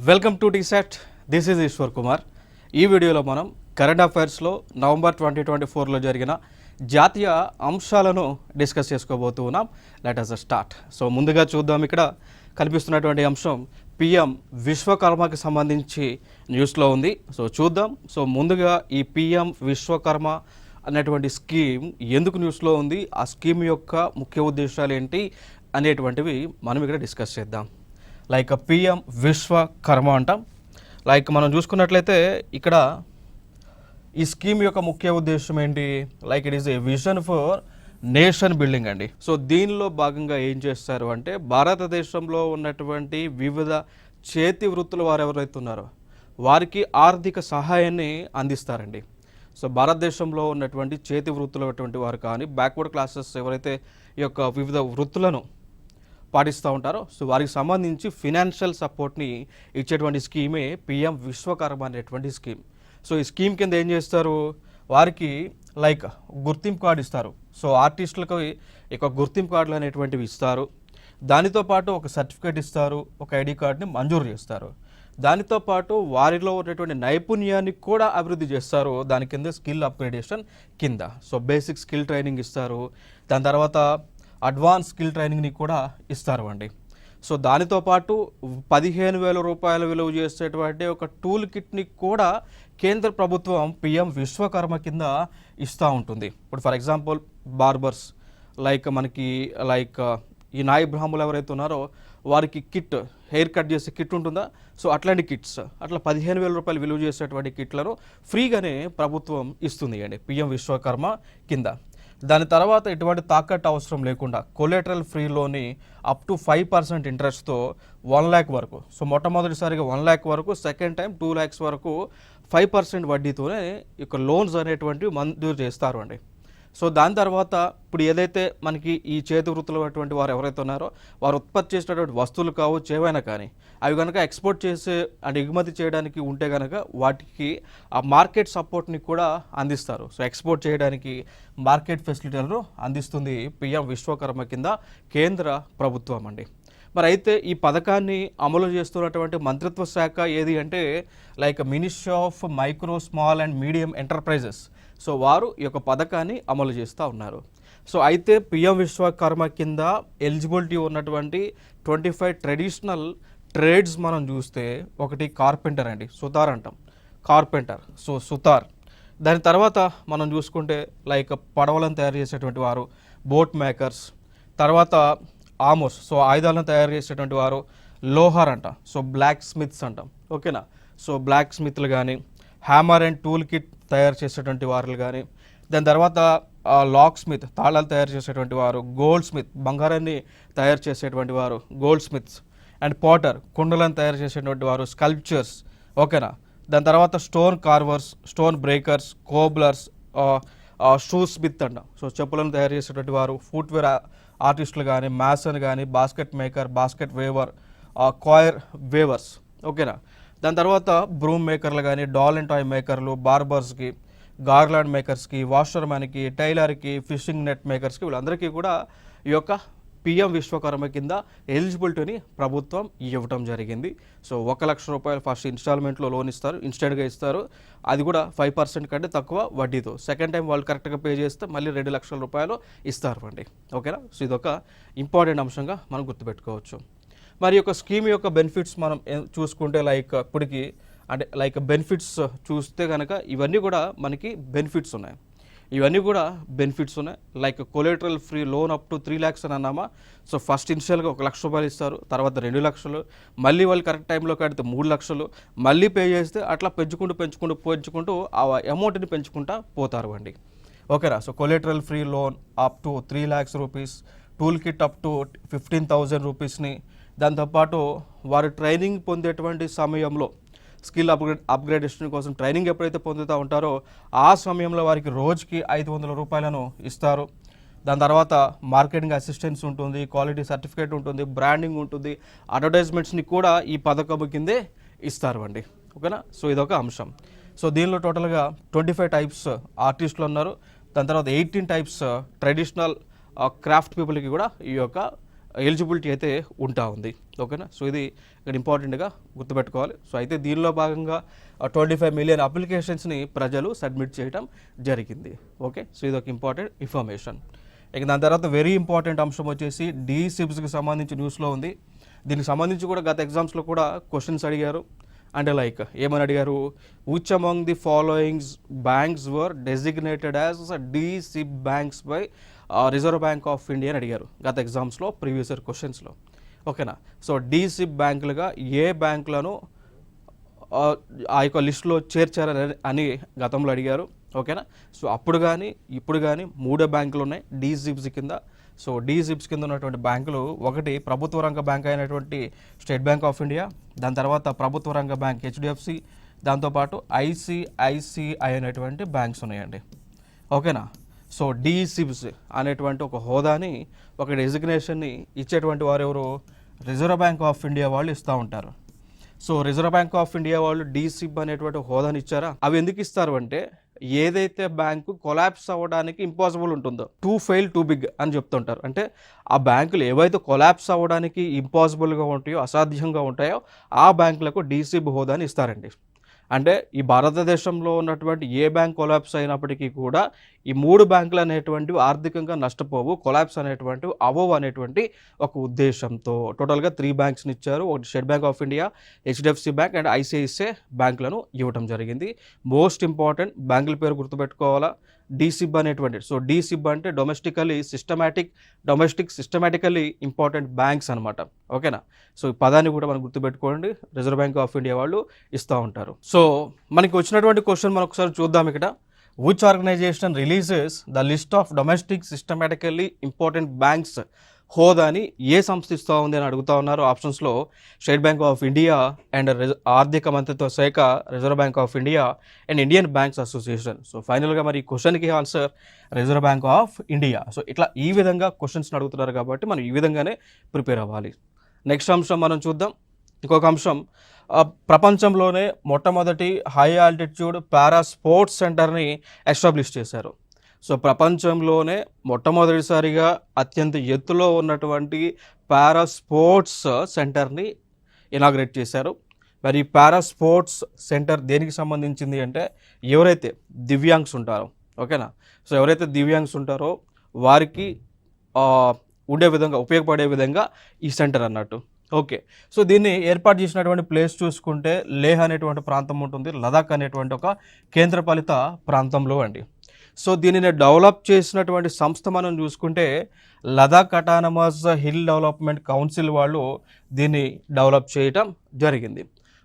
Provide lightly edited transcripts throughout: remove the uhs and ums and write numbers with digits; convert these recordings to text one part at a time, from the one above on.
Welcome to TSAT. This is Eshwar Kumar. ఈ వీడియోలో మనం కరెంట్ అఫైర్స్లో నవంబర్ 2024లో జరిగిన జాతీయ అంశాలను డిస్కస్ చేసుకోబోతూ ఉన్నాం. Let us start. సో ముందుగా చూద్దాం, ఇక్కడ కనిపిస్తున్నటువంటి అంశం పిఎం విశ్వకర్మకి సంబంధించి న్యూస్లో ఉంది. సో చూద్దాం. సో ముందుగా ఈ పిఎం విశ్వకర్మ అనేటువంటి స్కీమ్ ఎందుకు న్యూస్లో ఉంది, ఆ స్కీమ్ యొక్క ముఖ్య ఉద్దేశాలు ఏంటి అనేటువంటివి మనం ఇక్కడ డిస్కస్ చేద్దాం. లైక్ పిఎం విశ్వకర్మ అంటాం. లైక్ మనం చూసుకున్నట్లయితే ఇక్కడ ఈ స్కీమ్ యొక్క ముఖ్య ఉద్దేశం ఏంటి, like it is a vision for nation building అండి. సో దీనిలో భాగంగా ఏం చేస్తారు అంటే భారతదేశంలో ఉన్నటువంటి వివిధ చేతి వృత్తుల వారు ఎవరైతే ఉన్నారో వారికి ఆర్థిక సహాయాన్ని అందిస్తారండి. సో భారతదేశంలో ఉన్నటువంటి చేతి వృత్తులటువంటి వారు కానీ బ్యాక్వర్డ్ క్లాసెస్ ఎవరైతే ఈ యొక్క వివిధ వృత్తులను పాటిస్తూ ఉంటారో సో వారికి సంబంధించి ఫినాన్షియల్ సపోర్ట్ని ఇచ్చేటువంటి స్కీమే పిఎం విశ్వకర్మ అనేటువంటి స్కీమ్. సో ఈ స్కీమ్ కింద ఏం చేస్తారు, వారికి లైక్ గుర్తింపు కార్డు ఇస్తారు. సో ఆర్టిస్టులకు ఇక గుర్తింపు కార్డులు అనేటువంటివి ఇస్తారు. దానితో పాటు ఒక సర్టిఫికేట్ ఇస్తారు, ఒక ఐడి కార్డుని మంజూరు చేస్తారు. దానితో పాటు వారిలో ఉన్నటువంటి నైపుణ్యాన్ని కూడా అభివృద్ధి చేస్తారు. దాని కింద స్కిల్ అప్గ్రేడేషన్ కింద. సో బేసిక్ స్కిల్ ట్రైనింగ్ ఇస్తారు, దాని తర్వాత అడ్వాన్స్ స్కిల్ ట్రైనింగ్ని కూడా ఇస్తారు అండి. సో దానితో పాటు 15,000 రూపాయల విలువ చేసేటువంటి ఒక టూల్ కిట్ని కూడా కేంద్ర ప్రభుత్వం పిఎం విశ్వకర్మ కింద ఇస్తూ ఉంటుంది. ఇప్పుడు ఫర్ ఎగ్జాంపుల్ బార్బర్స్, మనకి ఈ నాయ బ్రాహ్మణులు ఎవరైతే ఉన్నారో వారికి కిట్, హెయిర్ కట్ చేసే కిట్ ఉంటుందా, సో అట్లాంటి కిట్స్, అట్లా 15,000 రూపాయలు విలువ చేసేటువంటి కిట్లను ఫ్రీగానే ప్రభుత్వం ఇస్తుంది అండి పిఎం విశ్వకర్మ కింద. దాని తర్వాత ఎటువంటి తాకట్టు అవసరం లేకుండా కొలేటరల్ ఫ్రీ లోని అప్ టు 5% ఇంట్రెస్ట్తో 1 lakh వరకు, సో మొట్టమొదటిసారిగా 1 lakh వరకు, సెకండ్ టైం 2 lakhs వరకు 5% వడ్డీతోనే ఇక లోన్స్ అనేటువంటివి మంజూరు చేస్తారు అండి. సో దాని తర్వాత ఇప్పుడు ఏదైతే మనకి ఈ చేతి వృత్తులు అటువంటి వారు ఎవరైతే ఉన్నారో వారు ఉత్పత్తి చేసినటువంటి వస్తువులు కావచ్చు ఏవైనా కానీ అవి కనుక ఎక్స్పోర్ట్ చేసే అంటే ఎగుమతి చేయడానికి ఉంటే కనుక వాటికి ఆ మార్కెట్ సపోర్ట్ని కూడా అందిస్తారు. సో ఎక్స్పోర్ట్ చేయడానికి మార్కెట్ ఫెసిలిటీలను అందిస్తుంది పిఎం విశ్వకర్మ కింద కేంద్ర ప్రభుత్వం అండి. మరి అయితే ఈ పథకాన్ని అమలు చేస్తున్నటువంటి మంత్రిత్వ శాఖ ఏది అంటే ministry of micro small and medium enterprises. So వారు ఈ యొక్క పథకాన్ని అమలు చేస్తూ ఉన్నారు. సో అయితే పిఎం విశ్వకర్మ కింద ఎలిజిబిలిటీ ఉన్నటువంటి 25 ట్రెడిషనల్ ట్రేడ్స్ మనం చూస్తే ఒకటి కార్పెంటర్ అండి, సుతార్ అంటాం, కార్పెంటర్, సో సుతార్. దాని తర్వాత మనం చూసుకుంటే పడవలను తయారు చేసేటువంటి వారు బోట్ మేకర్స్, తర్వాత ఆమోస్, సో ఆయుధాలను తయారు చేసేటువంటి వారు లోహార్ అంట, సో బ్లాక్ స్మిత్స్ అంటాం, ఓకేనా. సో బ్లాక్ స్మిత్లు కానీ హ్యామర్ అండ్ టూల్ కిట్ తయారు చేసేటువంటి వారు కానీ, దాని తర్వాత లాక్ స్మిత్, తాళాలు తయారు చేసేటువంటి వారు, గోల్డ్ స్మిత్, బంగారాన్ని తయారు చేసేటువంటి వారు గోల్డ్ స్మిత్స్, అండ్ పాటర్, కుండలను తయారు చేసేటువంటి వారు స్కల్ప్చర్స్, ఓకేనా. దాని తర్వాత stone carvers, stone breakers, cobblers, shoe smith అంట, సో చెప్పులను తయారు చేసేటువంటి వారు, ఫుట్వేర్ ఆర్టిస్టులు కానీ, మ్యాసన్ కానీ, basket maker, basket weaver, coir weavers, ఓకేనా. దాని తర్వాత బ్రూమ్ మేకర్లు కానీ, డాల్ అండ్ టాయ్ మేకర్లు, బార్బర్స్కి, గార్లాండ్ మేకర్స్కి, వాషర్మ్యాన్కి, టైలర్కి, ఫిషింగ్ నెట్ మేకర్స్కి, వీళ్ళందరికీ కూడా ఈ యొక్క పిఎం విశ్వకర్మ కింద ఎలిజిబిలిటీని ప్రభుత్వం ఇవ్వటం జరిగింది. సో 1 లక్ష రూపాయలు ఫస్ట్ ఇన్స్టాల్మెంట్లో లోన్ ఇస్తారు, ఇన్స్టెంట్గా ఇస్తారు, అది కూడా 5% కంటే తక్కువ వడ్డీతో. సెకండ్ టైం వాళ్ళు కరెక్ట్గా పే చేస్తే మళ్ళీ 2 లక్షల రూపాయలు ఇస్తారు అండి, ఓకేనా. సో ఇదొక ఇంపార్టెంట్ అంశంగా మనం గుర్తుపెట్టుకోవచ్చు. మరి యొక్క స్కీమ్ యొక్క బెనిఫిట్స్ మనం చూసుకుంటే ఇప్పటికి అంటే బెనిఫిట్స్ చూస్తే కనుక ఇవన్నీ కూడా మనకి బెనిఫిట్స్ ఉన్నాయి. Collateral free loan up to 3 lakhs అని అన్నామా. సో ఫస్ట్ ఇనిషియల్గా 1 లక్ష రూపాయలు ఇస్తారు, తర్వాత 2 లక్షలు, మళ్ళీ వాళ్ళు కరెక్ట్ టైంలో కడితే 3 లక్షలు, మళ్ళీ పే చేస్తే అట్లా పెంచుకుంటూ ఆ అమౌంట్ని పెంచుకుంటూ పోతారు అండి, ఓకేనా. So collateral free loan up to 3 lakhs rupees, tool kit up to 15,000 రూపీస్ని. దాంతోపాటు వారు ట్రైనింగ్ పొందేటువంటి సమయంలో స్కిల్ అప్గ్రేడేషన్ కోసం ట్రైనింగ్ ఎప్పుడైతే పొందుతూ ఉంటారో ఆ సమయంలో వారికి రోజుకి 500 రూపాయలను ఇస్తారు. దాని తర్వాత మార్కెటింగ్ అసిస్టెన్స్ ఉంటుంది, క్వాలిటీ సర్టిఫికేట్ ఉంటుంది, బ్రాండింగ్ ఉంటుంది, అడ్వర్టైజ్మెంట్స్ని కూడా ఈ పథకం కిందే ఇస్తారు అండి, ఓకేనా. సో ఇదొక అంశం. సో దీనిలో టోటల్గా 25 టైప్స్ ఆర్టిస్టులు ఉన్నారు. దాని తర్వాత 18 టైప్స్ ట్రెడిషనల్ క్రాఫ్ట్ పీపుల్కి కూడా ఈ యొక్క ఎలిజిబిలిటీ అయితే ఉంటా ఉంది. ఓకేనా, సో ఇది ఇక్కడ ఇంపార్టెంట్గా గుర్తుపెట్టుకోవాలి. సో అయితే దీనిలో భాగంగా 25 మిలియన్ అప్లికేషన్స్ని ప్రజలు సబ్మిట్ చేయడం జరిగింది. ఓకే, సో ఇది ఒక ఇంపార్టెంట్ ఇన్ఫర్మేషన్. ఇక దాని తర్వాత వెరీ ఇంపార్టెంట్ అంశం వచ్చేసి డీసిబ్స్కి సంబంధించి న్యూస్లో ఉంది. దీనికి సంబంధించి కూడా గత ఎగ్జామ్స్లో కూడా క్వశ్చన్స్ అడిగారు. అంటే లైక్ ఏమని అడిగారు, which among the followings banks were designated as DSIB banks by Reserve Bank of India అని అడిగారు గత ఎగ్జామ్స్లో, ప్రీవియస్ ఇయర్ క్వశ్చన్స్లో. ఓకేనా, సో డీసిబ్ బ్యాంకులుగా ఏ బ్యాంకులను ఆ యొక్క లిస్టులో చేర్చారని అని గతంలో అడిగారు. ఓకేనా, సో అప్పుడు కానీ ఇప్పుడు కానీ 3 బ్యాంకులు ఉన్నాయి డీసిబ్స్ కింద. సో డీసిబ్స్ కింద ఉన్నటువంటి బ్యాంకులు, ఒకటి ప్రభుత్వ రంగ బ్యాంక్ అయినటువంటి స్టేట్ బ్యాంక్ ఆఫ్ ఇండియా, దాని తర్వాత ప్రభుత్వ రంగ బ్యాంక్ హెచ్డిఎఫ్సి, దాంతోపాటు ఐసిఐసిఐ అనేటువంటి బ్యాంక్స్ ఉన్నాయండి. ఓకేనా, సో డీసిబ్స్ అనేటువంటి ఒక హోదాని, ఒక డెసిగ్నేషన్ని ఇచ్చేటువంటి వారు ఎవరు, రిజర్వ్ బ్యాంక్ ఆఫ్ ఇండియా వాళ్ళు ఇస్తూ ఉంటారు. So reserve Bank of India వాళ్ళు డీసిబ్ అనేటువంటి హోదాని ఇచ్చారా? అవి ఎందుకు ఇస్తారు అంటే, ఏదైతే బ్యాంకు కొలాప్స్ అవ్వడానికి ఇంపాసిబుల్ ఉంటుందో, టూ ఫెయిల్ టూ బిగ్ అని చెప్తుంటారు. అంటే ఆ బ్యాంకులు ఏవైతే కొలాప్స్ అవ్వడానికి ఇంపాసిబుల్గా ఉంటాయో, అసాధ్యంగా ఉంటాయో, ఆ బ్యాంకులకు డీసిబ్ హోదాని ఇస్తారండి. అంటే ఈ భారతదేశంలో ఉన్నటువంటి ఏ బ్యాంక్ కొలాప్స్ అయినప్పటికీ కూడా ఈ 3 బ్యాంకులు అనేటువంటివి ఆర్థికంగా నష్టపోవు, కొలాప్స్ అనేటువంటివి అవ్వవు అనేటువంటి ఒక ఉద్దేశంతో టోటల్గా 3 బ్యాంక్స్ని ఇచ్చారు. ఒకటి state Bank of India, HDFC bank and ICICI బ్యాంకులను ఇవ్వడం జరిగింది. మోస్ట్ ఇంపార్టెంట్ బ్యాంకుల పేరు గుర్తుపెట్టుకోవాలా, డీసిబ్ అనేటువంటి. సో డీసిబ్ అంటే డొమెస్టిక్ సిస్టమేటికలీ ఇంపార్టెంట్ బ్యాంక్స్ అనమాట. ఓకేనా, సో ఈ పదాన్ని కూడా మనం గుర్తుపెట్టుకోండి, రిజర్వ్ బ్యాంక్ ఆఫ్ ఇండియా వాళ్ళు ఇస్తూ ఉంటారు. సో మనకి వచ్చినటువంటి క్వశ్చన్ మనం ఒకసారి చూద్దాం ఇక్కడ. Which organisation releases the list of domestic systematically important banks హోదాని ఏ సంస్థ ఇస్తూ ఉంది అని అడుగుతా ఉన్నారు. ఆప్షన్స్లో State Bank of India and ఆర్థిక మంత్రిత్వ శాఖ, Reserve Bank of India and Indian Banks Association. So ఫైనల్గా మరి ఈ క్వశ్చన్కి answer Reserve Bank of India. So ఇట్లా ఈ విధంగా క్వశ్చన్స్ని అడుగుతున్నారు కాబట్టి మనం ఈ విధంగానే ప్రిపేర్ అవ్వాలి. నెక్స్ట్ అంశం మనం చూద్దాం. ఇంకొక అంశం, ప్రపంచంలోనే మొట్టమొదటి హై ఆల్టిట్యూడ్ పారా స్పోర్ట్స్ సెంటర్ని ఎస్టాబ్లిష్ చేశారు. సో ప్రపంచంలోనే మొట్టమొదటిసారిగా అత్యంత ఎత్తులో ఉన్నటువంటి పారా స్పోర్ట్స్ సెంటర్ని ఇనాగ్రేట్ చేశారు. మరి పారా స్పోర్ట్స్ సెంటర్ దేనికి సంబంధించింది అంటే, ఎవరైతే దివ్యాంగ్స్ ఉంటారో, ఓకేనా, సో ఎవరైతే దివ్యాంగ్స్ ఉంటారో వారికి ఉండే విధంగా, ఉపయోగపడే విధంగా ఈ సెంటర్ అన్నట్టు. ఓకే, సో దీన్ని ఏర్పాటు చేసినటువంటి ప్లేస్ చూసుకుంటే లేహ్ అనేటువంటి ప్రాంతం ఉంటుంది, లదాఖ్ అనేటువంటి ఒక కేంద్రపాలిత ప్రాంతంలో అండి. సో దీనిని డెవలప్ చేసినటువంటి సంస్థ మనం చూసుకుంటే Ladakh autonomous hill development council వాళ్ళు దీన్ని డెవలప్ చేయటం జరిగింది.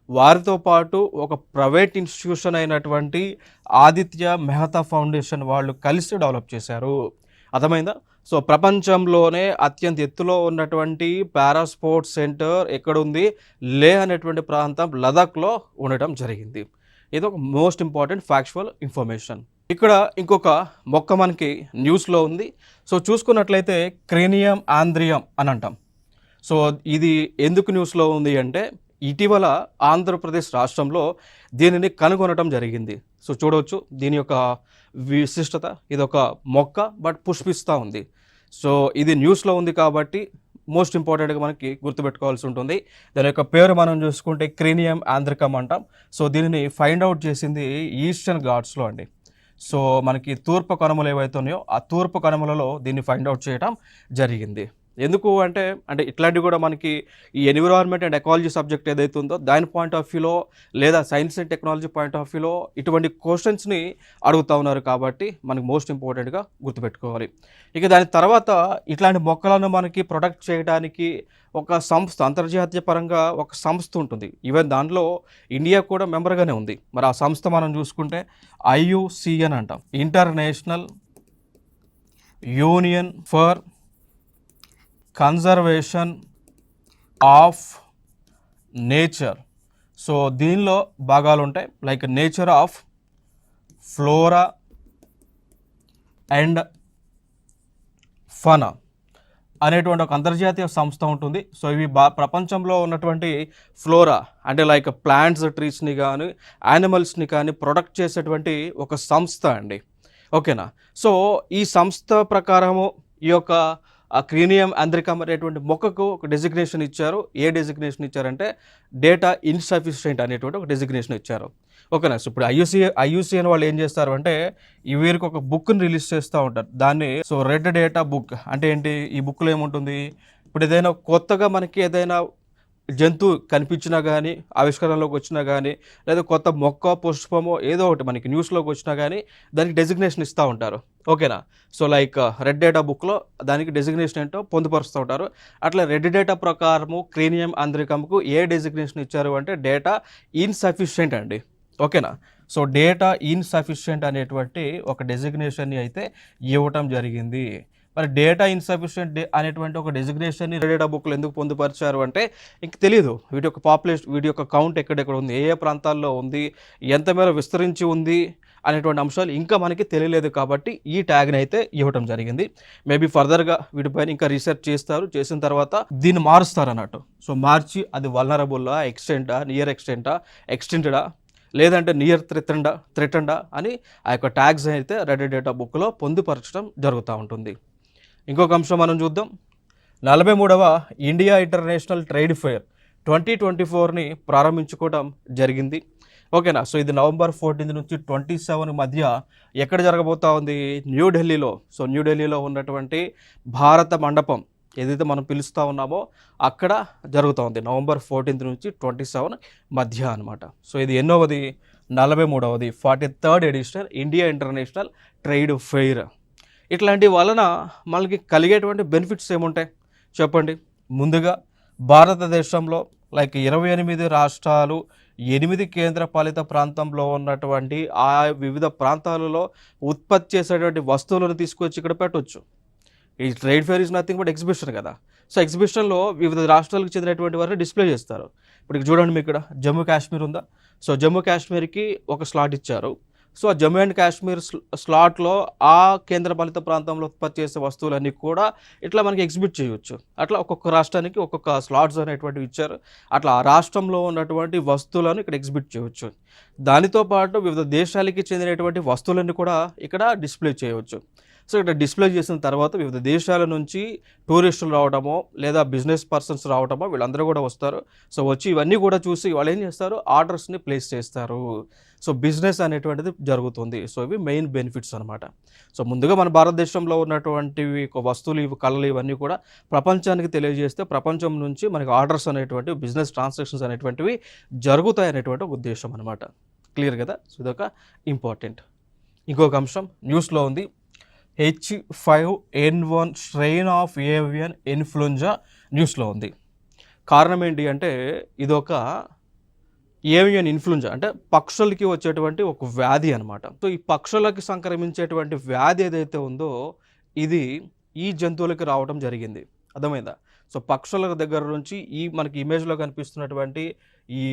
వారితో పాటు ఒక ప్రైవేట్ ఇన్స్టిట్యూషన్ అయినటువంటి ఆదిత్య మెహతా ఫౌండేషన్ వాళ్ళు కలిసి డెవలప్ చేశారు. అర్థమైందా? సో ప్రపంచంలోనే అత్యంత ఎత్తులో ఉన్నటువంటి పారా స్పోర్ట్స్ సెంటర్ ఎక్కడుంది, లేహ్ అనేటువంటి ప్రాంతం లదాఖ్లో ఉండటం జరిగింది. ఇది ఒక మోస్ట్ ఇంపార్టెంట్ ఫ్యాక్చువల్ ఇన్ఫర్మేషన్. ఇక్కడ ఇంకొక మొక్క మనకి న్యూస్లో ఉంది. సో చూసుకున్నట్లయితే క్రేనియం ఆంద్రియం అని అంటాం. సో ఇది ఎందుకు న్యూస్లో ఉంది అంటే, ఇటీవల ఆంధ్రప్రదేశ్ రాష్ట్రంలో దీనిని కనుగొనటం జరిగింది. సో చూడవచ్చు దీని యొక్క విశిష్టత, ఇది ఒక మొక్క బట్ పుష్పిస్తూ ఉంది. సో ఇది న్యూస్లో ఉంది కాబట్టి మోస్ట్ ఇంపార్టెంట్గా మనకి గుర్తుపెట్టుకోవాల్సి ఉంటుంది. దాని యొక్క పేరు మనం చూసుకుంటే క్రేనియం ఆంద్రికం అంటాం. సో దీనిని ఫైండ్ అవుట్ చేసింది ఈస్టర్న్ ఘాట్స్లో అండి. సో మనకి తూర్పు కనుమలు ఏవైతే ఉన్నాయో ఆ తూర్పు కనుమలలో దీన్ని ఫైండ్ అవుట్ చేయడం జరిగింది. ఎందుకు అంటే ఇట్లాంటివి కూడా మనకి ఈ ఎన్విరాన్మెంట్ అండ్ ఎకాలజీ సబ్జెక్ట్ ఏదైతే ఉందో దాని పాయింట్ ఆఫ్ వ్యూలో, లేదా science and technology point of వ్యూలో ఇటువంటి క్వశ్చన్స్ని అడుగుతూ ఉన్నారు కాబట్టి మనకి మోస్ట్ ఇంపార్టెంట్గా గుర్తుపెట్టుకోవాలి. ఇక దాని తర్వాత ఇట్లాంటి మొక్కలను మనకి ప్రొటెక్ట్ చేయడానికి ఒక సంస్థ, అంతర్జాతీయ పరంగా ఒక సంస్థ ఉంటుంది. ఈవెన్ దాంట్లో ఇండియా కూడా మెంబర్గానే ఉంది. మరి ఆ సంస్థ మనం చూసుకుంటే IUCN అంటాం, international union for conservation of nature. So దీనిలో భాగాలు ఉంటాయి, like nature of flora and fauna అనేటువంటి ఒక అంతర్జాతీయ సంస్థ ఉంటుంది. సో ఇవి ప్రపంచంలో ఉన్నటువంటి ఫ్లోరా అంటే లైక్ ప్లాంట్స్, ట్రీస్ని కానీ యానిమల్స్ని కానీ ప్రొటెక్ట్ చేసేటువంటి ఒక సంస్థ అండి. ఓకేనా, సో ఈ సంస్థ ప్రకారము ఈ యొక్క ఆ క్రీనియం ఆంద్రికం అనేటువంటి మొక్కకు ఒక డెసిగ్నేషన్ ఇచ్చారు. ఏ డెసిగ్నేషన్ ఇచ్చారంటే డేటా ఇన్సఫిషియెంట్ అనేటువంటి ఒక డెసిగ్నేషన్ ఇచ్చారు. ఓకేనా. సో ఇప్పుడు ఐయుసిఎన్ వాళ్ళు ఏం చేస్తారు అంటే ఈ వీరికి ఒక బుక్ని రిలీజ్ చేస్తూ ఉంటారు. దాన్ని సో రెడ్ డేటా బుక్ అంటే ఏంటి, ఈ బుక్లో ఏముంటుంది, ఇప్పుడు ఏదైనా కొత్తగా మనకి ఏదైనా జంతువు కనిపించినా కానీ, ఆవిష్కరణలోకి వచ్చినా కానీ, లేదా కొత్త మొక్క పుష్పమో ఏదో ఒకటి మనకి న్యూస్లోకి వచ్చినా కానీ దానికి డెసిగ్నేషన్ ఇస్తూ ఉంటారు. ఓకేనా. సో లైక్ రెడ్ డేటా బుక్లో దానికి డెసిగ్నేషన్ ఏంటో పొందుపరుస్తూ ఉంటారు. అట్లా రెడ్ డేటా ప్రకారము క్రీనియం ఆంద్రికంకు ఏ డెసిగ్నేషన్ ఇచ్చారు అంటే డేటా ఇన్సఫిషియెంట్ అండి. ఓకేనా. సో డేటా ఇన్సఫిషియెంట్ అనేటువంటి ఒక డెసిగ్నేషన్ని అయితే ఇవ్వటం జరిగింది. మరి డేటా ఇన్సఫిషియెంట్ అనేటువంటి ఒక డెసిగ్నేషన్ని డేటా బుక్లో ఎందుకు పొందుపరిచారు అంటే ఇంక తెలియదు వీటి యొక్క పాపులేషన్, వీటి యొక్క కౌంట్ ఎక్కడెక్కడ ఉంది, ఏ ప్రాంతాల్లో ఉంది, ఎంత మేర విస్తరించి ఉంది అనేటువంటి అంశాలు ఇంకా మనకి తెలియలేదు. కాబట్టి ఈ ట్యాగ్ని అయితే ఇవ్వటం జరిగింది. మేబీ ఫర్దర్గా వీటిపైన ఇంకా రీసెర్చ్ చేస్తారు. చేసిన తర్వాత దీన్ని మారుస్తారు అన్నట్టు. సో మార్చి అది వల్నరబుల్లా, ఎక్స్టెంటా, నియర్ ఎక్స్టెంటా, ఎక్స్టెంటెడా, లేదంటే నియర్ థ్రెటెండా అని ఆ యొక్క ట్యాగ్స్ అయితే రెడ్ డేటా బుక్లో పొందుపరచడం జరుగుతూ ఉంటుంది. ఇంకొక అంశం మనం చూద్దాం. 43వ ఇండియా ఇంటర్నేషనల్ ట్రేడ్ ఫెయిర్ 2024ని ప్రారంభించుకోవడం జరిగింది. ఓకేనా. సో ఇది నవంబర్ 14 నుంచి 27 మధ్య ఎక్కడ జరగబోతా ఉంది, న్యూఢిల్లీలో. సో న్యూఢిల్లీలో ఉన్నటువంటి భారత మండపం ఏదైతే మనం పిలుస్తూ ఉన్నామో అక్కడ జరుగుతూ ఉంది. నవంబర్ 14 నుంచి 27 మధ్య అనమాట. సో ఇది ఎన్నోవది, 43వది, 43rd edition India international trade fair. ఇట్లాంటి వలన మనకి కలిగేటువంటి బెనిఫిట్స్ ఏముంటాయి చెప్పండి. ముందుగా భారతదేశంలో లైక్ 28 రాష్ట్రాలు, 8 కేంద్ర పాలిత ప్రాంతంలో ఉన్నటువంటి ఆ వివిధ ప్రాంతాలలో ఉత్పత్తి చేసేటువంటి వస్తువులను తీసుకొచ్చి ఇక్కడ పెట్టవచ్చు. ఈ trade fair is nothing but exhibition కదా. సో ఎగ్జిబిషన్లో వివిధ రాష్ట్రాలకు చెందినటువంటి వారిని డిస్ప్లే చేస్తారు. ఇప్పుడు చూడండి, మీకు ఇక్కడ జమ్మూ కాశ్మీర్ ఉందా. సో జమ్మూ కాశ్మీర్కి ఒక స్లాట్ ఇచ్చారు. సో ఆ జమ్మూ అండ్ కాశ్మీర్ స్లాట్లో ఆ కేంద్రపాలిత ప్రాంతంలో ఉత్పత్తి చేసే వస్తువులన్నీ కూడా ఇట్లా మనకి ఎగ్జిబిట్ చేయవచ్చు. అట్లా ఒక్కొక్క రాష్ట్రానికి ఒక్కొక్క స్లాట్స్ అనేటువంటివి ఇచ్చారు. అట్లా ఆ రాష్ట్రంలో ఉన్నటువంటి వస్తువులను ఇక్కడ ఎగ్జిబిట్ చేయవచ్చు. దానితో పాటు వివిధ దేశాలకి చెందినటువంటి వస్తువులన్నీ కూడా ఇక్కడ డిస్ప్లే చేయవచ్చు. సో ఇక్కడ డిస్ప్లే చేసిన తర్వాత వివిధ దేశాల నుంచి టూరిస్టులు రావడమో లేదా బిజినెస్ పర్సన్స్ రావడమో వీళ్ళందరూ కూడా వస్తారు. సో వచ్చి ఇవన్నీ కూడా చూసి వాళ్ళు ఏం చేస్తారు, ఆర్డర్స్ని ప్లేస్ చేస్తారు. సో బిజినెస్ అనేటువంటిది జరుగుతుంది. సో ఇవి మెయిన్ బెనిఫిట్స్ అనమాట. సో ముందుగా మన భారతదేశంలో ఉన్నటువంటివి వస్తువులు, ఇవి కళలు, ఇవన్నీ కూడా ప్రపంచానికి తెలియజేస్తే ప్రపంచం నుంచి మనకి ఆర్డర్స్ అనేటువంటివి, బిజినెస్ ట్రాన్సాక్షన్స్ అనేటువంటివి జరుగుతాయి అనేటువంటి ఒక ఉద్దేశం అనమాట. క్లియర్ కదా. సో ఇదొక ఇంపార్టెంట్. ఇంకొక అంశం న్యూస్లో ఉంది. H5N1 strain of avian influenza న్యూస్లో ఉంది. కారణం ఏంటి అంటే ఇదొక ఏవియన్ ఇన్ఫ్లుయెంజా అంటే పక్షులకి వచ్చేటువంటి ఒక వ్యాధి అనమాట. సో ఈ పక్షులకి సంక్రమించేటువంటి వ్యాధి ఏదైతే ఉందో ఇది ఈ జంతువులకి రావడం జరిగింది. అర్థమైందా. సో పక్షుల దగ్గర నుంచి ఈ మనకి ఇమేజ్లో కనిపిస్తున్నటువంటి ఈ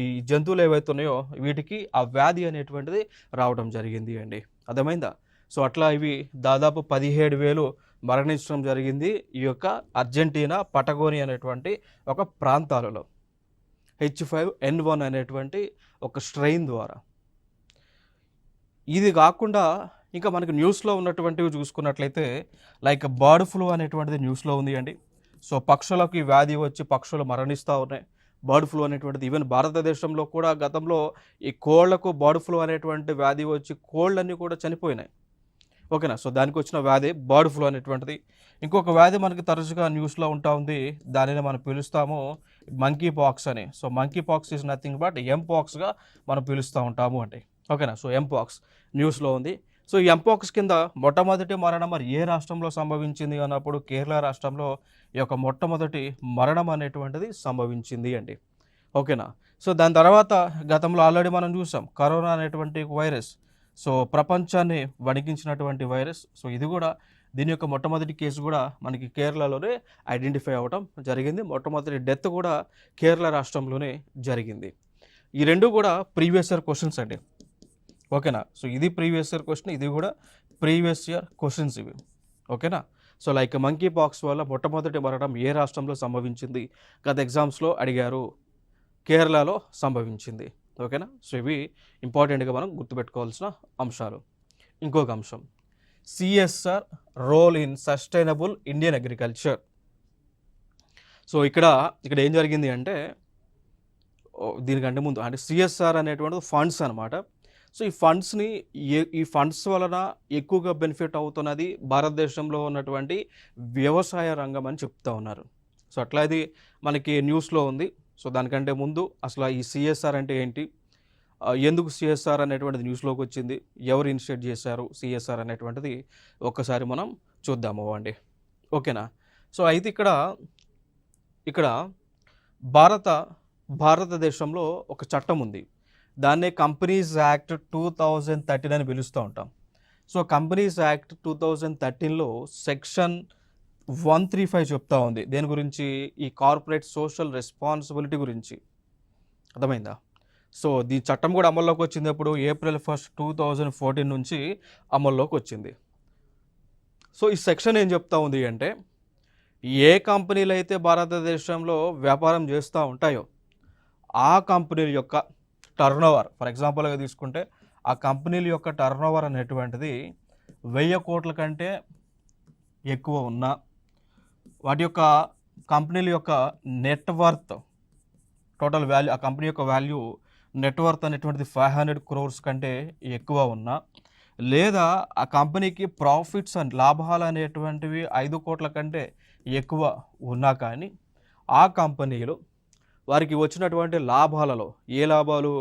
ఈ జంతువులు ఏవైతే ఉన్నాయో వీటికి ఆ వ్యాధి అనేటువంటిది రావడం జరిగింది అండి. అర్థమైందా. సో అట్లా ఇవి దాదాపు 17,000 మరణించడం జరిగింది ఈ యొక్క అర్జెంటీనా పటగోనియా అనేటువంటి ఒక ప్రాంతాలలో H5N1 అనేటువంటి ఒక స్ట్రెయిన్ ద్వారా. ఇది కాకుండా ఇంకా మనకి న్యూస్లో ఉన్నటువంటివి చూసుకున్నట్లయితే లైక్ బర్డ్ ఫ్లూ అనేటువంటిది న్యూస్లో ఉంది అండి. సో పక్షులకు ఈ వ్యాధి వచ్చి పక్షులు మరణిస్తూ ఉన్నాయి. బర్డ్ ఫ్లూ అనేటువంటిది ఈవెన్ భారతదేశంలో కూడా గతంలో ఈ కోళ్లకు బర్డ్ ఫ్లూ అనేటువంటి వ్యాధి వచ్చి కోళ్ళన్నీ కూడా చనిపోయినాయి. ఓకేనా. సో దానికి వచ్చిన వ్యాధి బర్డ్ ఫ్లూ అనేటువంటిది. ఇంకొక వ్యాధి మనకి తరచుగా న్యూస్లో ఉంటా ఉంది, దానిని మనం పిలుస్తాము మంకీ పాక్స్ అని. So monkeypox is nothing but ఎంపాక్స్గా మనం పిలుస్తూ ఉంటాము అండి. ఓకేనా. సో ఎంపాక్స్ న్యూస్లో ఉంది. సో ఈ ఎంపాక్స్ కింద మొట్టమొదటి మరణం మరి ఏ రాష్ట్రంలో సంభవించింది అన్నప్పుడు కేరళ రాష్ట్రంలో ఈ యొక్క మొట్టమొదటి మరణం అనేటువంటిది సంభవించింది అండి. ఓకేనా. సో దాని తర్వాత గతంలో ఆల్రెడీ మనం చూసాం కరోనా అనేటువంటి వైరస్. సో ప్రపంచాన్ని వణికించినటువంటి వైరస్. సో ఇది కూడా దీని యొక్క మొట్టమొదటి కేసు కూడా మనకి కేరళలోనే ఐడెంటిఫై అవ్వడం జరిగింది. మొట్టమొదటి డెత్ కూడా కేరళ రాష్ట్రంలోనే జరిగింది. ఈ రెండు కూడా ప్రీవియస్ ఇయర్ క్వశ్చన్స్ అండి. ఓకేనా. సో ఇది ప్రీవియస్ ఇయర్ క్వశ్చన్, ఇది కూడా ప్రీవియస్ ఇయర్ క్వశ్చన్స్ ఇవి. ఓకేనా. సో లైక్ మంకీ పాక్స్ వల్ల మొట్టమొదటి మరణం ఏ రాష్ట్రంలో సంభవించింది, గత ఎగ్జామ్స్లో అడిగారు, కేరళలో సంభవించింది. ఓకేనా. సో ఇవి ఇంపార్టెంట్గా మనం గుర్తుపెట్టుకోవాల్సిన అంశాలు. ఇంకొక అంశం CSR role in sustainable Indian agriculture. So ఇక్కడ ఏం జరిగింది అంటే దీనికంటే ముందు అంటే సిఎస్ఆర్ అనేటువంటిది ఫండ్స్ అనమాట. సో ఈ ఫండ్స్ వలన ఎక్కువగా బెనిఫిట్ అవుతున్నది భారతదేశంలో ఉన్నటువంటి వ్యవసాయ రంగం అని చెప్తా ఉన్నారు. సో అట్లా ఇది మనకి న్యూస్లో ఉంది. సో దానికంటే ముందు అసలు ఈ సిఎస్ఆర్ అంటే ఏంటి, ఎందుకు సిఎస్ఆర్ అనేటువంటిది న్యూస్లోకి వచ్చింది, ఎవరు ఇనిషియేట్ చేశారు సిఎస్ఆర్ అనేటువంటిది ఒక్కసారి మనం చూద్దాము అండి. ఓకేనా. సో అయితే ఇక్కడ భారతదేశంలో ఒక చట్టం ఉంది. దాన్నే కంపెనీస్ యాక్ట్ 2013 అని పిలుస్తూ ఉంటాం. సో కంపెనీస్ యాక్ట్ 2013లో సెక్షన్ 135 చెప్తా ఉంది. దేని గురించి? ఈ కార్పొరేట్ సోషల్ రెస్పాన్సిబిలిటీ గురించి. అర్థమైందా? సో ఈ చట్టం కూడా అమల్లోకి వచ్చింది ఎప్పుడు? April 1, 2014 నుంచి అమల్లోకి వచ్చింది. సో ఈ సెక్షన్ ఏం చెప్తా ఉంది అంటే, ఏ కంపెనీలు అయితే భారతదేశంలో వ్యాపారం చేస్తూ ఉంటాయో ఆ కంపెనీల యొక్క టర్నోవర్, ఫర్ ఎగ్జాంపుల్గా తీసుకుంటే ఆ కంపెనీల యొక్క టర్నోవర్ అనేటువంటిది 1000 కోట్ల కంటే ఎక్కువ ఉన్నా, వాటి యొక్క కంపెనీల యొక్క నెట్వర్త్ టోటల్ వాల్యూ, ఆ కంపెనీ యొక్క వాల్యూ నెట్వర్త్ అనేటువంటిది 500 crores కంటే ఎక్కువ ఉన్నా, లేదా ఆ కంపెనీకి ప్రాఫిట్స్ అండ్ లాభాలు అనేటువంటివి 5 కోట్ల కంటే ఎక్కువ ఉన్నా కానీ ఆ కంపెనీలు వారికి వచ్చినటువంటి లాభాలలో, ఏ లాభాలు?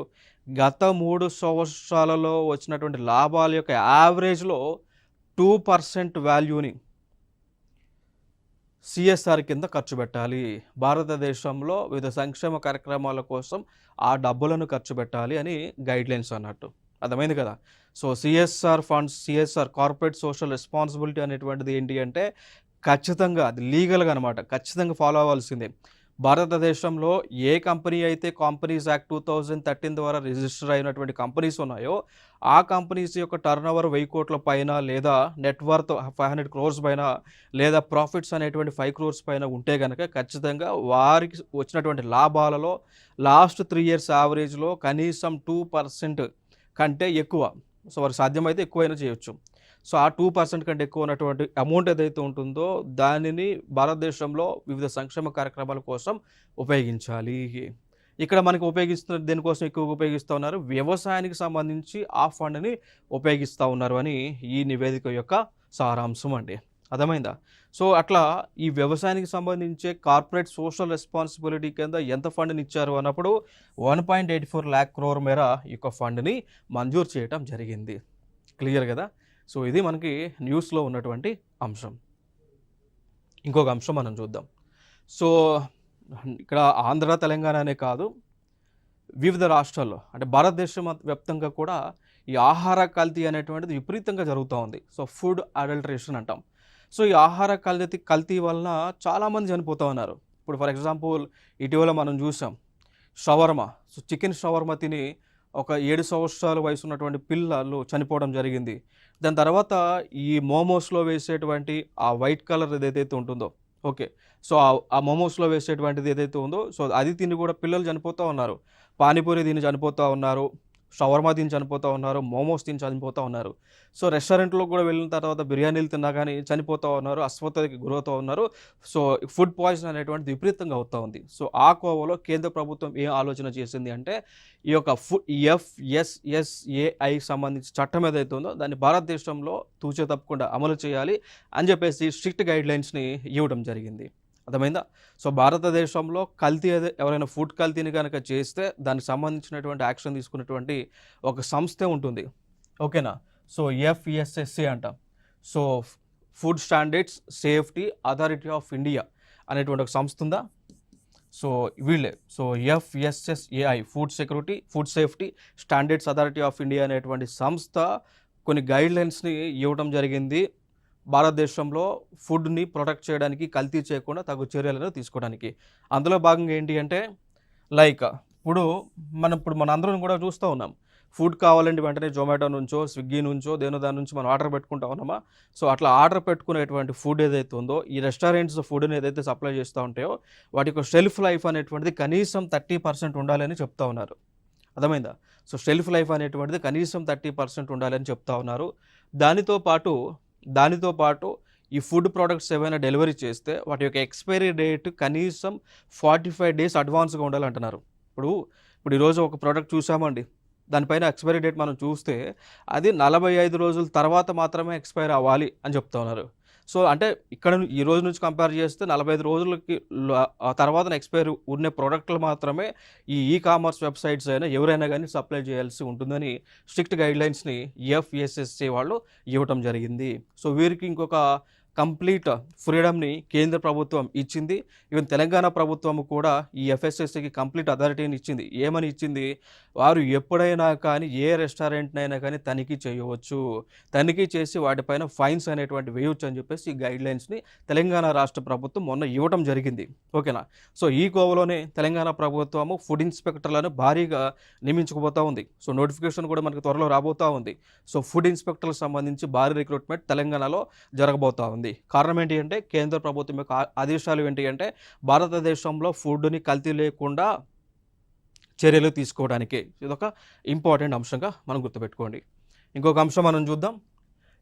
గత 3 సంవత్సరాలలో వచ్చినటువంటి లాభాల యొక్క యావరేజ్లో 2% వాల్యూని సిఎస్ఆర్ కింద ఖర్చు పెట్టాలి. భారతదేశంలో వివిధ సంక్షేమ కార్యక్రమాల కోసం ఆ డబ్బులను ఖర్చు పెట్టాలి అని గైడ్లైన్స్ అన్నట్టు. అర్థమైంది కదా. So CSR funds, CSR corporate social responsibility అనేటువంటిది ఏంటి అంటే ఖచ్చితంగా అది లీగల్గా అనమాట, ఖచ్చితంగా ఫాలో అవ్వాల్సిందే. భారతదేశంలో ఏ కంపెనీ అయితే కంపెనీస్ యాక్ట్ 2013 ద్వారా రిజిస్టర్ అయినటువంటి కంపెనీస్ ఉన్నాయో ఆ కంపెనీస్ యొక్క టర్నోవర్ 1000 కోట్ల పైన, లేదా నెట్వర్త్ 500 crores పైన, లేదా ప్రాఫిట్స్ అనేటువంటి 5 crores పైన ఉంటే కనుక ఖచ్చితంగా వారికి వచ్చినటువంటి లాభాలలో లాస్ట్ 3 years యావరేజ్లో కనీసం 2% కంటే ఎక్కువ, సో వారికి సాధ్యమైతే ఎక్కువైనా చేయొచ్చు. సో ఆ 2% కంటే ఎక్కువ ఉన్నటువంటి అమౌంట్ ఏదైతే ఉంటుందో దానిని భారతదేశంలో వివిధ సంక్షేమ కార్యక్రమాల కోసం ఉపయోగించాలి. ఇక్కడ మనకి ఉపయోగిస్తున్న దేనికోసం ఎక్కువగా ఉపయోగిస్తూ ఉన్నారు? వ్యవసాయానికి సంబంధించి ఆ ఫండ్ని ఉపయోగిస్తూ ఉన్నారు అని ఈ నివేదిక యొక్క సారాంశం అండి. అర్థమైందా? సో అట్లా ఈ వ్యవసాయానికి సంబంధించే కార్పొరేట్ సోషల్ రెస్పాన్సిబిలిటీ కింద ఎంత ఫండ్ని ఇచ్చారు అన్నప్పుడు 1.84 lakh crore మేర ఈ యొక్క ఫండ్ని మంజూరు చేయడం జరిగింది. క్లియర్ కదా. సో ఇది మనకి న్యూస్లో ఉన్నటువంటి అంశం. ఇంకొక అంశం మనం చూద్దాం. సో ఇక్కడ ఆంధ్ర, తెలంగాణ అనే కాదు, వివిధ రాష్ట్రాల్లో అంటే భారతదేశం వ్యాప్తంగా కూడా ఈ ఆహార కల్తీ అనేటువంటిది విపరీతంగా జరుగుతూ ఉంది. సో ఫుడ్ అడల్టరేషన్ అంటాం. సో ఈ ఆహార కల్తీ వలన చాలామంది చనిపోతూ ఉన్నారు. ఇప్పుడు ఫర్ ఎగ్జాంపుల్ ఇటీవల మనం చూసాం షవర్మా. సో చికెన్ షవర్మా తిని ఒక 7 సంవత్సరాల వయసు ఉన్నటువంటి పిల్లలు చనిపోవడం జరిగింది. దాని తర్వాత ఈ మోమోస్లో వేసేటువంటి ఆ వైట్ కలర్ ఏదైతే ఉంటుందో, ఓకే, సో ఆ మోమోస్లో వేసేటువంటిది ఏదైతే ఉందో, సో అది తిని కూడా పిల్లలు చనిపోతూ ఉన్నారు. పానీపూరి తిని చనిపోతూ ఉన్నారు, షవర్మా తిని చనిపోతూ ఉన్నారు, మోమోస్ తిని చనిపోతూ ఉన్నారు. సో రెస్టారెంట్లో కూడా వెళ్ళిన తర్వాత బిర్యానీలు తిన్నా కానీ చనిపోతూ ఉన్నారు, అస్వస్థతకి గురవుతూ ఉన్నారు. సో ఫుడ్ పాయిజన్ అనేటువంటిది విపరీతంగా అవుతూ ఉంది. సో ఆ కోవలో కేంద్ర ప్రభుత్వం ఏం ఆలోచన చేసింది అంటే ఈ యొక్క FSSAI సంబంధించి చట్టం ఏదైతే ఉందో దాన్ని భారతదేశంలో తూచే తప్పకుండా అమలు చేయాలి అని చెప్పేసి స్ట్రిక్ట్ గైడ్లైన్స్ని ఇవ్వడం జరిగింది. అర్థమైందా? సో భారతదేశంలో కల్తీ ఎవరైనా ఫుడ్ కల్తీని కనుక చేస్తే దానికి సంబంధించినటువంటి యాక్షన్ తీసుకున్నటువంటి ఒక సంస్థ ఉంటుంది. ఓకేనా. సో FSSAI అంటాం. So food standards safety authority of India అనేటువంటి ఒక సంస్థ ఉందా? సో వీళ్ళే. So FSSAI food safety standards authority of India అనేటువంటి సంస్థ కొన్ని గైడ్లైన్స్ని ఇవ్వడం జరిగింది భారతదేశంలో ఫుడ్ని ప్రొటెక్ట్ చేయడానికి, కల్తీ చేయకుండా తగు చర్యలను తీసుకోవడానికి. అందులో భాగంగా ఏంటి అంటే లైక్ ఇప్పుడు మన అందరం కూడా చూస్తూ ఉన్నాం, ఫుడ్ కావాలంటే వెంటనే జొమాటో నుంచో, స్విగ్గీ నుంచో, దాని నుంచి మనం ఆర్డర్ పెట్టుకుంటా ఉన్నామా. సో అట్లా ఆర్డర్ పెట్టుకునేటువంటి ఫుడ్ ఏదైతే ఉందో, ఈ రెస్టారెంట్స్ ఫుడ్ని ఏదైతే సప్లై చేస్తూ ఉంటాయో వాటి యొక్క షెల్ఫ్ లైఫ్ అనేటువంటిది కనీసం 30% ఉండాలని చెప్తా ఉన్నారు. అర్థమైందా? సో షెల్ఫ్ లైఫ్ అనేటువంటిది కనీసం 30% ఉండాలని చెప్తా ఉన్నారు. దానితో పాటు దానితో పాటు ఈ ఫుడ్ ప్రొడక్ట్స్ ఏవైనా డెలివరీ చేస్తే వాటి యొక్క ఎక్స్పైరీ డేట్ కనీసం 45 డేస్ అడ్వాన్స్గా ఉండాలంటున్నారు. ఇప్పుడు ఈరోజు ఒక ప్రోడక్ట్ చూసామండి, దానిపైన ఎక్స్పైరీ డేట్ మనం చూస్తే అది 45 రోజుల తర్వాత మాత్రమే ఎక్స్పైర్ అవ్వాలి అని చెప్తా ఉన్నారు. సో అంటే ఇక్కడ ఈ రోజు నుంచి కంపేర్ చేస్తే 45 రోజులకి ఆ తర్వాత ఎక్స్పైర్ ఉన్న ప్రోడక్ట్లు మాత్రమే ఈ కామర్స్ వెబ్సైట్స్ అయినా ఎవరైనా కానీ సప్లై చేయాల్సి ఉంటుందని స్ట్రిక్ట్ గైడ్లైన్స్ని ఎఫ్ఎస్ఎస్సి వాళ్ళు ఇవ్వటం జరిగింది. సో వీరికి ఇంకొక కంప్లీట్ ఫ్రీడమ్ని కేంద్ర ప్రభుత్వం ఇచ్చింది. ఈవెన్ తెలంగాణ ప్రభుత్వం కూడా ఈ ఎఫ్ఎస్ఎస్సికి కంప్లీట్ అథారిటీని ఇచ్చింది. ఏమని ఇచ్చింది? వారు ఎప్పుడైనా కానీ ఏ రెస్టారెంట్నైనా కానీ తనిఖీ చేయవచ్చు, తనిఖీ చేసి వాటిపైన ఫైన్స్ అనేటువంటి వేయవచ్చు అని చెప్పేసి ఈ గైడ్లైన్స్ని తెలంగాణ రాష్ట్ర ప్రభుత్వం మొన్న ఇవ్వటం జరిగింది. ఓకేనా? సో ఈ కోవలోనే తెలంగాణ ప్రభుత్వము ఫుడ్ ఇన్స్పెక్టర్లను భారీగా నియమించుకుపోతూ ఉంది. సో నోటిఫికేషన్ కూడా మనకు త్వరలో రాబోతూ ఉంది. సో ఫుడ్ ఇన్స్పెక్టర్లకు సంబంధించి భారీ రిక్రూట్మెంట్ తెలంగాణలో జరగబోతూ ఉంది. కారణం ఏంటి అంటే కేంద్ర ప్రభుత్వం యొక్క ఆదేశాలు ఏంటి అంటే భారతదేశంలో ఫుడ్ని కల్తీ లేకుండా చర్యలు తీసుకోవడానికి. ఇదొక ఇంపార్టెంట్ అంశంగా మనం గుర్తుపెట్టుకోండి. ఇంకొక అంశం మనం చూద్దాం.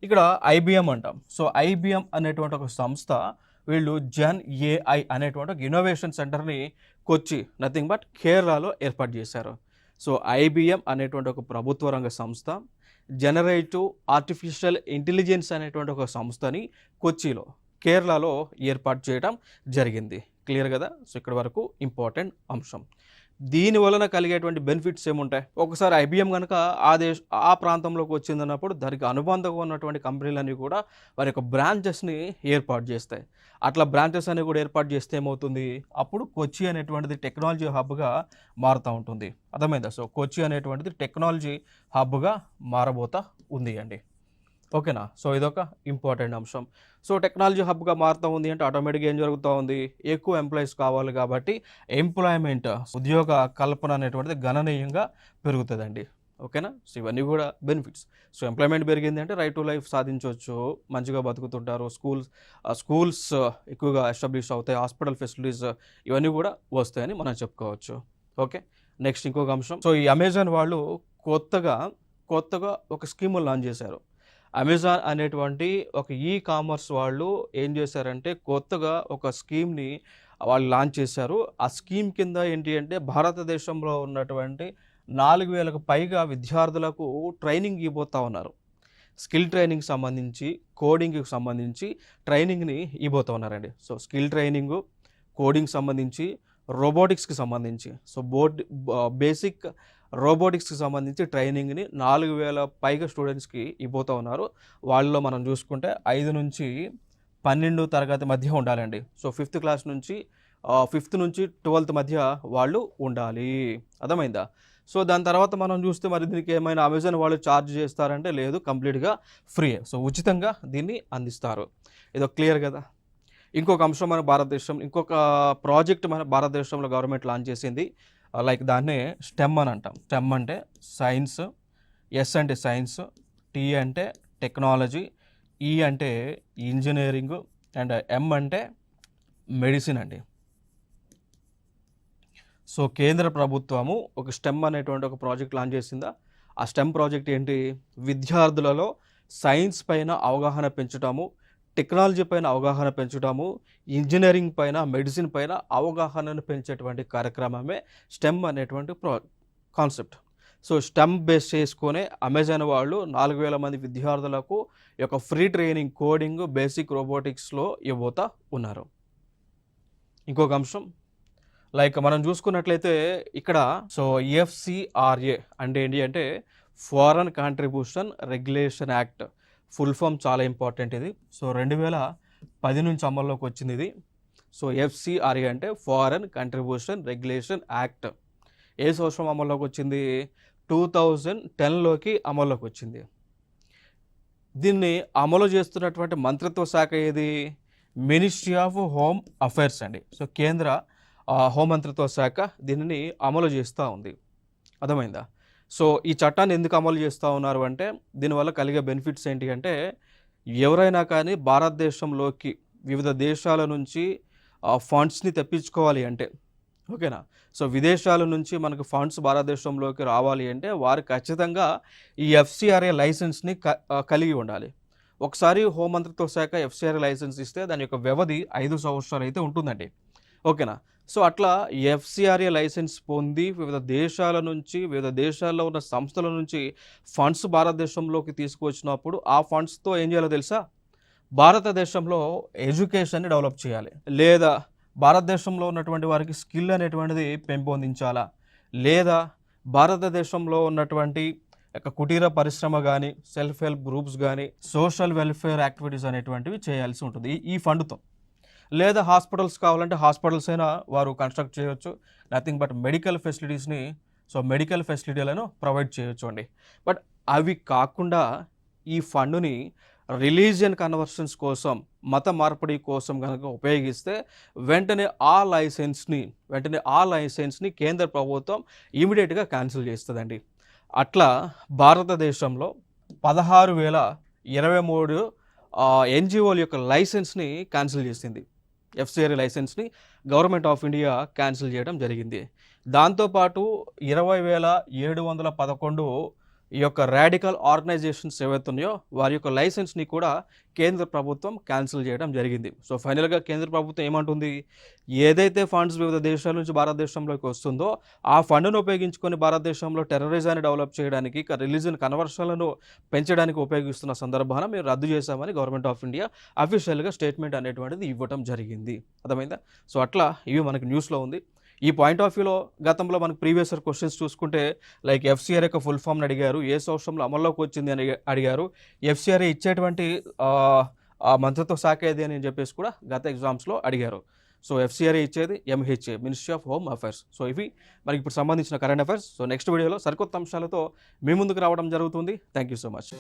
ఇక్కడ ఐబిఎం అంటాం. సో ఐబిఎం అనేటువంటి ఒక సంస్థ వీళ్ళు జన్ ఏఐ అనేటువంటి ఒక ఇన్నోవేషన్ సెంటర్ని కొచ్చి నథింగ్ బట్ కేరళలో ఏర్పాటు చేశారు. సో ఐబిఎం అనేటువంటి ఒక ప్రభుత్వ రంగ సంస్థ జనరేటివ్ ఆర్టిఫిషియల్ ఇంటెలిజెన్స్ అనేటువంటి ఒక సంస్థని కొచ్చిలో కేరళలో ఏర్పాటు చేయడం జరిగింది. క్లియర్ కదా? సో ఇక్కడ వరకు ఇంపార్టెంట్ అంశం. దీని వలన కలిగేటువంటి బెనిఫిట్స్ ఏముంటాయి? ఒకసారి ఐబిఎం కనుక ఆ ప్రాంతంలోకి వచ్చిందన్నప్పుడు దానికి అనుబంధంగా ఉన్నటువంటి కంపెనీలన్నీ కూడా వారి యొక్క బ్రాంచెస్ని ఏర్పాటు చేస్తాయి. అట్లా బ్రాంచెస్ అనేవి కూడా ఏర్పాటు చేస్తే ఏమవుతుంది? అప్పుడు కొచ్చి అనేటువంటిది టెక్నాలజీ హబ్గా మారుతూ ఉంటుంది. అర్థమైందా? సో కొచ్చి అనేటువంటిది టెక్నాలజీ హబ్గా మారబోతా ఉంది అండి. ఓకేనా? సో ఇదొక ఇంపార్టెంట్ అంశం. సో టెక్నాలజీ హబ్గా మారుతూ ఉంది అంటే ఆటోమేటిక్గా ఏం జరుగుతూ ఉంది? ఎక్కువ ఎంప్లాయీస్ కావాలి కాబట్టి ఎంప్లాయ్మెంట్ ఉద్యోగ కల్పన అనేటువంటిది గణనీయంగా పెరుగుతుందండి. ఓకేనా? సో ఇవన్నీ కూడా బెనిఫిట్స్. సో ఎంప్లాయ్మెంట్ పెరిగింది అంటే రైట్ టు లైఫ్ సాధించవచ్చు, మంచిగా బతుకుతుంటారు, స్కూల్స్ ఎక్కువగా ఎస్టాబ్లిష్ అవుతాయి, హాస్పిటల్ ఫెసిలిటీస్ ఇవన్నీ కూడా వస్తాయని మనం చెప్పుకోవచ్చు. ఓకే, నెక్స్ట్ ఇంకొక అంశం. సో ఈ అమెజాన్ వాళ్ళు కొత్తగా ఒక స్కీమ్ లాంచ్ చేశారు. అమెజాన్ అనేటువంటి ఒక కామర్స్ వాళ్ళు ఏం చేశారంటే కొత్తగా ఒక స్కీమ్ని వాళ్ళు లాంచ్ చేశారు. ఆ స్కీమ్ కింద ఏంటి అంటే భారతదేశంలో ఉన్నటువంటి 4,000కు పైగా విద్యార్థులకు ట్రైనింగ్ ఇవ్వబోతూ ఉన్నారు. స్కిల్ ట్రైనింగ్ సంబంధించి, కోడింగ్కి సంబంధించి ట్రైనింగ్ని ఇవ్వబోతూ ఉన్నారండి. సో స్కిల్ ట్రైనింగు, కోడింగ్ సంబంధించి, రోబోటిక్స్కి సంబంధించి, సో బేసిక్ రోబోటిక్స్కి సంబంధించి ట్రైనింగ్ని 4,000 పైగా స్టూడెంట్స్కి ఇవ్వబోతూ ఉన్నారు. వాళ్ళలో మనం చూసుకుంటే 5 నుంచి 12 తరగతి మధ్య ఉండాలండి. సో 5th క్లాస్ నుంచి 5th నుంచి 12th మధ్య వాళ్ళు ఉండాలి. అర్థమైందా? సో దాని తర్వాత మనం చూస్తే మరి దీనికి ఏమైనా అమెజాన్ వాళ్ళు ఛార్జ్ చేస్తారంటే లేదు, కంప్లీట్గా ఫ్రీ. సో ఉచితంగా దీన్ని అందిస్తారు. ఇదో క్లియర్ కదా? ఇంకొక అంశం ఇంకొక ప్రాజెక్ట్ మన భారతదేశంలో గవర్నమెంట్ లాంచ్ చేసింది. లైక్ దాన్నే స్టెమ్ అని అంటాం. స్టెమ్ అంటే సైన్స్, ఎస్ అంటే సైన్స్, టీ అంటే టెక్నాలజీ, ఈ అంటే ఇంజనీరింగ్ అండ్ ఎం అంటే మెడిసిన్ అండి. సో కేంద్ర ప్రభుత్వము ఒక స్టెమ్ అనేటువంటి ఒక ప్రాజెక్ట్ లాంచ్ చేసిందా? ఆ స్టెమ్ ప్రాజెక్ట్ ఏంటి? విద్యార్థులలో సైన్స్ పైన అవగాహన పెంచడము, టెక్నాలజీ పైన అవగాహన పెంచడము, ఇంజనీరింగ్ పైన, మెడిసిన్ పైన అవగాహనను పెంచేటువంటి కార్యక్రమమే స్టెమ్ అనేటువంటి కాన్సెప్ట్. సో స్టెమ్ బేస్ చేసుకునే అమెజాన్ వాళ్ళు 4,000 మంది విద్యార్థులకు ఈ యొక్క ఫ్రీ ట్రైనింగ్ కోడింగ్, బేసిక్ రోబోటిక్స్లో ఇవ్వబోతా ఉన్నారు. ఇంకొక అంశం లైక్ మనం చూసుకున్నట్లయితే ఇక్కడ సో ఎఫ్సిఆర్ఏ అంటే ఏంటి అంటే foreign contribution regulation act. Full form చాలా ఇంపార్టెంట్ ఇది. సో 2010 నుంచి అమల్లోకి వచ్చింది ఇది. సో ఎఫ్సిఆర్ఏ అంటే ఫారెన్ కంట్రిబ్యూషన్ రెగ్యులేషన్ యాక్ట్. ఏ సంవత్సరం అమల్లోకి వచ్చింది? 2010లోకి అమల్లోకి వచ్చింది. దీన్ని అమలు చేస్తున్నటువంటి మంత్రిత్వ శాఖ ఏది? మినిస్ట్రీ ఆఫ్ హోమ్ అఫైర్స్ అండి. సో కేంద్ర హోంమంత్రిత్వ శాఖ దీనిని అమలు చేస్తూ ఉంది. అర్థమైందా? సో ఈ చట్టాన్ని ఎందుకు అమలు చేస్తూ ఉన్నారు అంటే దీనివల్ల కలిగే బెనిఫిట్స్ ఏంటి అంటే ఎవరైనా కానీ భారతదేశంలోకి వివిధ దేశాల నుంచి ఫండ్స్ని తెప్పించుకోవాలి అంటే, ఓకేనా, సో విదేశాల నుంచి మనకు ఫండ్స్ భారతదేశంలోకి రావాలి అంటే వారు ఖచ్చితంగా ఈ ఎఫ్సిఆర్ఏ లైసెన్స్ని కలిగి ఉండాలి. ఒకసారి హోంమంత్రిత్వ శాఖ ఎఫ్సిఆర్ఏ లైసెన్స్ ఇస్తే దాని యొక్క వ్యవధి 5 సంవత్సరాలు అయితే ఉంటుందండి. ఓకేనా? సో అట్లా ఎఫ్సిఆర్ఏ లైసెన్స్ పొంది వివిధ దేశాల నుంచి, వివిధ దేశాల్లో ఉన్న సంస్థల నుంచి ఫండ్స్ భారతదేశంలోకి తీసుకువచ్చినప్పుడు ఆ ఫండ్స్‌తో ఏం చేయాలో తెలుసా? భారతదేశంలో ఎడ్యుకేషన్‌ని డెవలప్ చేయాలి. లేదా భారతదేశంలో ఉన్నటువంటి వారికి స్కిల్ అనేటువంటిది పెంపొందించాలా? లేదా భారతదేశంలో ఉన్నటువంటి కుటీర పరిశ్రమ కానీ, సెల్ఫ్ హెల్ప్ గ్రూప్స్ కానీ, సోషల్ వెల్ఫేర్ యాక్టివిటీస్ అనేటువంటివి చేయాల్సి ఉంటుంది ఈ ఫండ్‌తో. లేదా హాస్పిటల్స్ కావాలంటే హాస్పిటల్స్ అయినా వారు కన్స్ట్రక్ట్ చేయొచ్చు. నథింగ్ బట్ మెడికల్ ఫెసిలిటీస్‌ని మెడికల్ ఫెసిలిటీలను ప్రొవైడ్ చేయొచ్చు అండి. బట్ అవి కాకుండా ఈ ఫండ్‌ని రిలీజియన్ కన్వర్షన్స్ కోసం, మత మార్పిడి కోసం గనక ఉపయోగిస్తే వెంటనే ఆ లైసెన్స్‌ని కేంద్ర ప్రభుత్వం ఇమ్మీడియేట్‌గా క్యాన్సిల్ చేస్తదండి. అట్లా భారతదేశంలో 16,023 ఎన్‌జీఓల యొక్క లైసెన్స్‌ని క్యాన్సిల్ చేసింది. ఎఫ్సిఆర్ఏ లైసెన్స్‌ని గవర్నమెంట్ ఆఫ్ ఇండియా క్యాన్సిల్ చేయడం జరిగింది. దాంతోపాటు 20,711 ఈ యొక్క రాడికల్ ఆర్గనైజేషన్స్ ఏవైతే ఉన్నాయో వారి యొక్క లైసెన్స్‌ని కూడా కేంద్ర ప్రభుత్వం క్యాన్సిల్ చేయడం జరిగింది. ఫైనల్‌గా కేంద్ర ప్రభుత్వం ఏమంటుంది? ఏదైతే ఫండ్స్ వివిధ దేశాల నుంచి భారతదేశంలోకి వస్తుందో ఆ ఫండ్‌ను ఉపయోగించుకొని భారతదేశంలో టెర్రరిజాన్ని డెవలప్ చేయడానికి, రిలీజియన్ కన్వర్షన్‌లను పెంచడానికి ఉపయోగిస్తున్న సందర్భాన మేము రద్దు చేశామని గవర్నమెంట్ ఆఫ్ ఇండియా అఫీషియల్‌గా స్టేట్మెంట్ అనేటువంటిది ఇవ్వటం జరిగింది. అర్థమైందా? అట్లా ఇవి మనకు న్యూస్‌లో ఉంది. ఈ పాయింట్ ఆఫ్ వ్యూలో గతంలో మనకు ప్రీవియస్ ఇయర్ క్వశ్చన్స్ చూసుకుంటే లైక్ ఎఫ్సిఆర్ఏ యొక్క ఫుల్ ఫామ్ని అడిగారు, ఏ సంవత్సరంలో అమల్లోకి వచ్చింది అని అడిగారు, ఎఫ్సిఆర్ఏ ఇచ్చేటువంటి మంత్రిత్వ శాఖ ఏది అని చెప్పేసి కూడా గత ఎగ్జామ్స్లో అడిగారు. ఎఫ్సిఆర్ఏ ఇచ్చేది MHA, ministry of home affairs. ఇవి మనకి ఇప్పుడు సంబంధించిన కరెంట్ అఫైర్స్. నెక్స్ట్ వీడియోలో సరికొత్త అంశాలతో మీ ముందుకు రావడం జరుగుతుంది. Thank you so much.